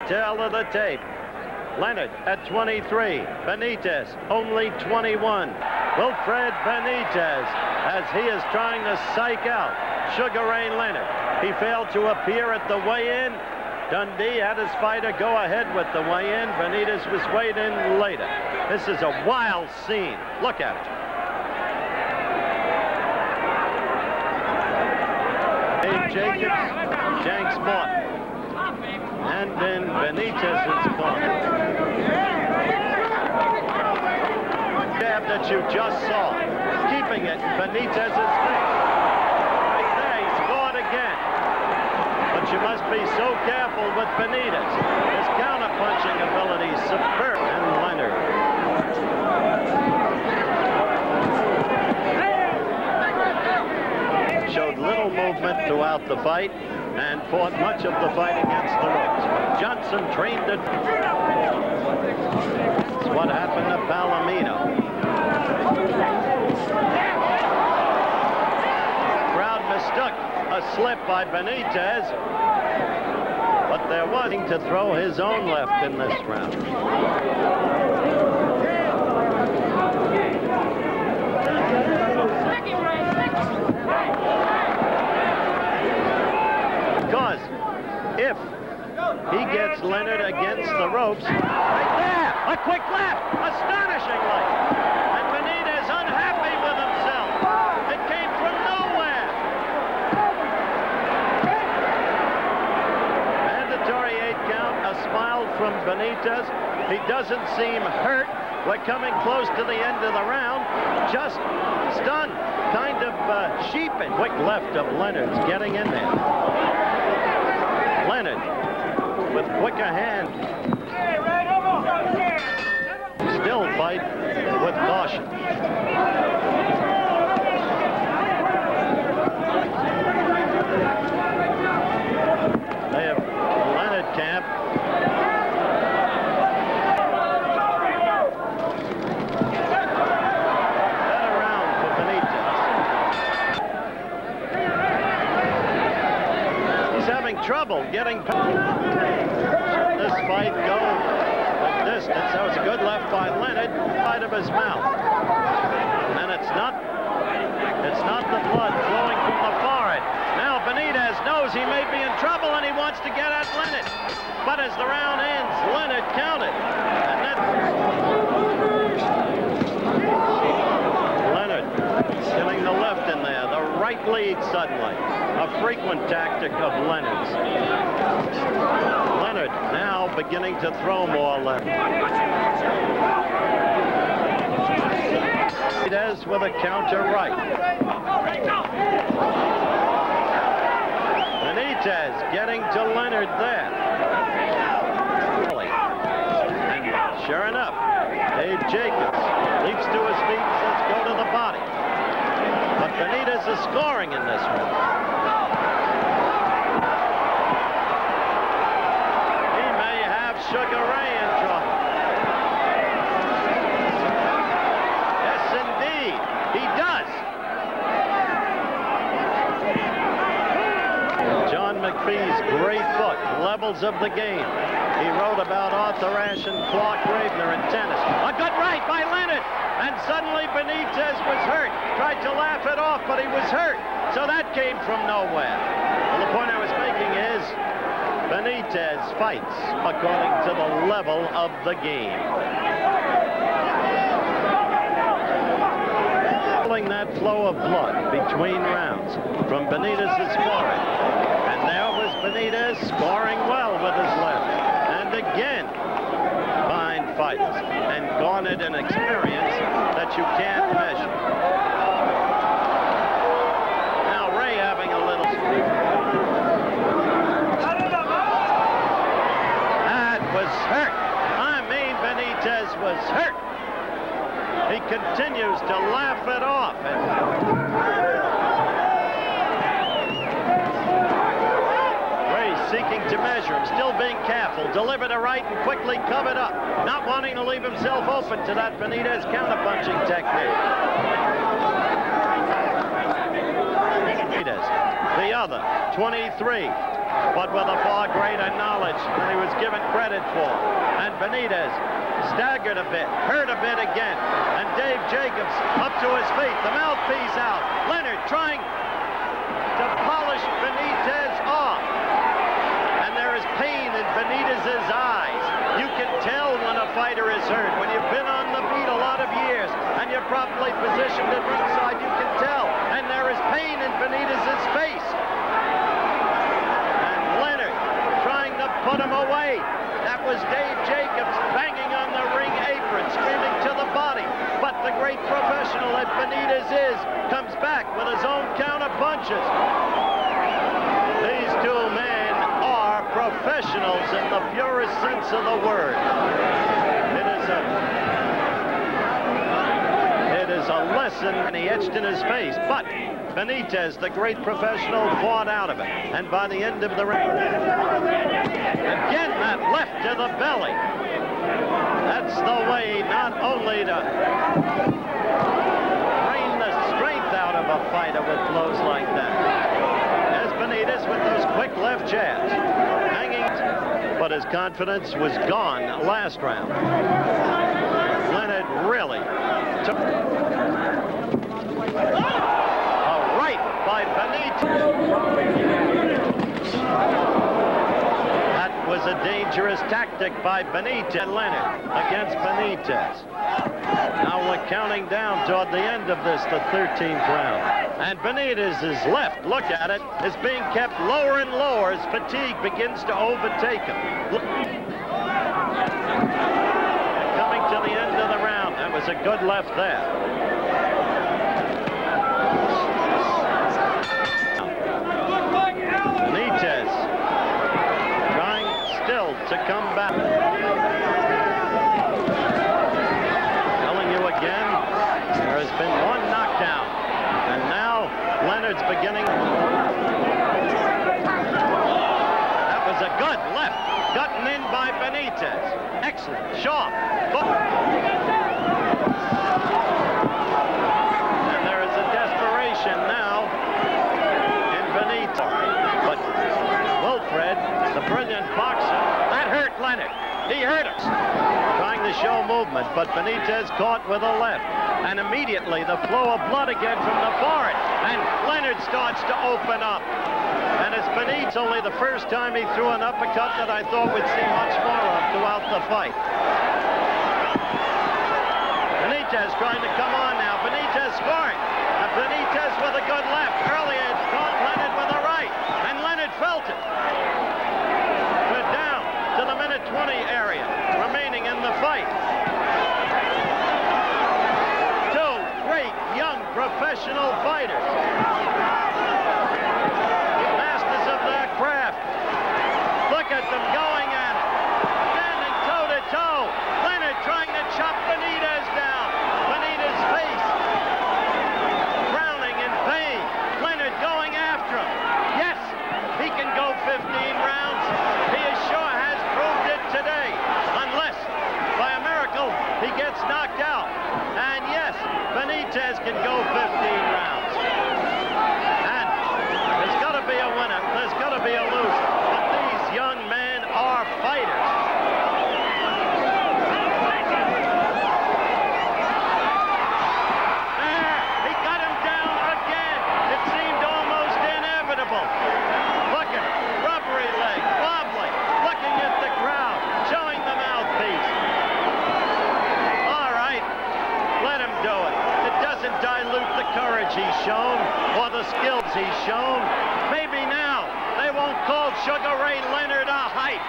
tale of the tape. Leonard at 23, Benitez only 21. Wilfred Benitez, as he is trying to psych out Sugar Ray Leonard. He failed to appear at the weigh-in. Dundee had his fighter go ahead with the weigh-in. Benitez was weighed in later. This is a wild scene. Look at it. Dave Jacobs, Shanks Morton. And then Benitez's corner. Jab that you just saw, keeping it in Benitez's face. Right there, he scored again. But you must be so careful with Benitez. His counter-punching ability is superb. And Leonard. Showed little movement throughout the fight and fought much of the fight against the ropes. But Johnson trained it. That's what happened to Palomino. The crowd mistook a slip by Benitez, but they're wanting to throw his own left in this round. Because if he gets Leonard against the ropes, right there, a quick left, astonishingly. And Benitez unhappy with himself. It came from nowhere. Mandatory 8 count, a smile from Benitez. He doesn't seem hurt. We're coming close to the end of the round. Just stunned, kind of sheepish. Quick left of Leonard's getting in there. Leonard with quicker hand. Still fight with caution. They have Leonard camp. Better round for Benitez. He's having trouble getting this fight go the distance. That was a good left by Leonard, side of his mouth. And it's not the blood flowing from the forehead. Now Benitez knows he may be in trouble and he wants to get at Leonard. But as the round ends, Leonard counted. And then Leonard killing the left in there. The right lead suddenly. A frequent tactic of Leonard's. Leonard now beginning to throw more left. Benitez with a counter right. Benitez getting to Leonard there. And sure enough, Dave Jacobs leaps to his feet and says, go to the body. But Benitez is scoring in this one. Sugar Ray in trouble. Yes, indeed, he does. John McPhee's great book, Levels of the Game. He wrote about Arthur Ashe and Clark Gravener in tennis. A good right by Leonard, and suddenly Benitez was hurt. Tried to laugh it off, but he was hurt. So that came from nowhere. Well, the point I was making is, Benitez fights according to the level of the game. Pulling that flow of blood between rounds from Benitez's forehead. And there was Benitez scoring well with his left. And again, fine fights and garnered an experience that you can't measure. Now Ray having a little... hurt. I mean, Benitez was hurt. He continues to laugh it off. Ray seeking to measure him, still being careful. Delivered a right and quickly covered up. Not wanting to leave himself open to that Benitez counterpunching technique. Benitez, the other, 23. but with a far greater knowledge than he was given credit for. And Benitez staggered a bit, hurt a bit again, and Dave Jacobs up to his feet, the mouthpiece out. Leonard trying to polish Benitez off. And there is pain in Benitez's eyes. You can tell when a fighter is hurt. When you've been on the beat a lot of years and you're properly positioned at ringside, you can tell. And there is pain in Benitez's face. And Leonard trying to put him away. That was Dave Jacobs banging on the ring apron, screaming to the body. But the great professional that Benitez is comes back with his own counter punches. These two men are professionals in the purest sense of the word. It is a lesson, and he etched in his face. But Benitez, the great professional, fought out of it. And by the end of the round, again that left to the belly. That's the way not only to drain the strength out of a fighter with blows like that. There's Benitez with those quick left jabs. Hanging, but his confidence was gone last round. Leonard really took a right by Benitez. That was a dangerous tactic by Benitez and Leonard against Benitez. Now we're counting down toward the end of this, the 13th round. And Benitez's left, look at it, is being kept lower and lower as fatigue begins to overtake him. Coming to the end of the round. That was a good left there. Benitez trying still to come back. Telling you again, there has been one knockdown. And now Leonard's beginning. That was a good left, gotten in by Benitez. Excellent, sharp. And there is a desperation now in Benitez. But Wilfred, the brilliant boxer, that hurt Leonard. He hurt us. Trying to show movement, but Benitez caught with a left. And immediately the flow of blood again from the forehead. And Leonard starts to open up. And it's Benitez only the first time he threw an uppercut that I thought we'd see much more of throughout the fight. Benitez trying to come on now. Benitez scoring. And Benitez with a good left. Earlier it caught Leonard with a right. And Leonard felt it. We're down to the minute 20 area remaining in the fight. Young professional fighters, masters of their craft. Look at them going at it, standing toe to toe. Leonard trying to chop Benitez down. Benitez's face frowning in pain. Leonard going after him. Yes, he can go 15 rounds. He sure has proved it today, unless by a miracle he gets knocked out. And yes, Benitez can go 15 rounds. And there's got to be a winner. There's got to be a loser. But these young men are fighters. There, he got him down again. It seemed almost inevitable. Look at it. Rubbery leg, wobbly, looking at the crowd, showing the mouthpiece. All right, let him do it. It doesn't dilute the courage he's shown or the skills he's shown. Maybe now they won't call Sugar Ray Leonard a hype.